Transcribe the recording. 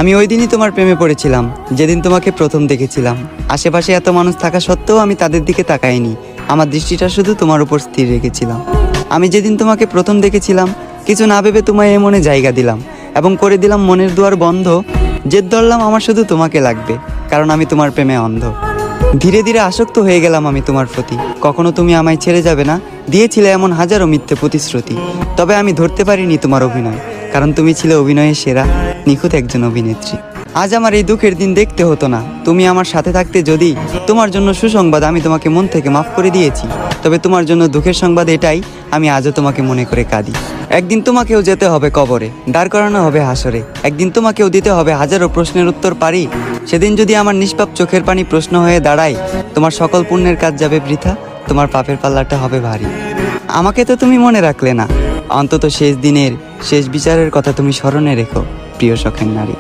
আমি ওই দিনই তোমার প্রেমে পড়েছিলাম, যেদিন তোমাকে প্রথম দেখেছিলাম। আশেপাশে এত মানুষ থাকা সত্ত্বেও আমি তাদের দিকে তাকাইনি, আমার দৃষ্টিটা শুধু তোমার উপর স্থির রেখেছিলাম। আমি যেদিন তোমাকে প্রথম দেখেছিলাম, কিছু না ভেবে তোমায় এ মনে জায়গা দিলাম এবং করে দিলাম মনের দুয়ার বন্ধ। জেদ ধরলাম আমার শুধু তোমাকে লাগবে, কারণ আমি তোমার প্রেমে অন্ধ। ধীরে ধীরে আসক্ত হয়ে গেলাম আমি তোমার প্রতি। কখনো তুমি আমায় ছেড়ে যাবে না দিয়েছিলে এমন হাজারো মিথ্যে প্রতিশ্রুতি। তবে আমি ধরতে পারিনি তোমার অভিনয়, কারণ তুমি ছিলে অভিনয়ের সেরা, নিখুঁত একজন অভিনেত্রী। আজ আমার এই দুঃখের দিন দেখতে হতো না, তুমি আমার সাথে থাকতে। যদি তোমার জন্য সুসংবাদ, আমি তোমাকে মন থেকে মাফ করে দিয়েছি। তবে তোমার জন্য দুঃখের সংবাদ এটাই, আমি আজও তোমাকে মনে করে কাঁদি। একদিন তোমাকেও যেতে হবে কবরে, দাঁড় করানো হবে হাসরে। একদিন তোমাকেও দিতে হবে হাজারো প্রশ্নের উত্তর পারি। সেদিন যদি আমার নিষ্পাপ চোখের পানি প্রশ্ন হয়ে দাঁড়ায়, তোমার সকল পুণ্যের কাজ যাবে বৃথা, তোমার পাপের পাল্লাটা হবে ভারী। আমাকে তো তুমি মনে রাখলে না, অন্তত শেষ দিনের শেষ বিচারের কথা তুমি স্মরণে রেখো, প্রিয় শখের নারী।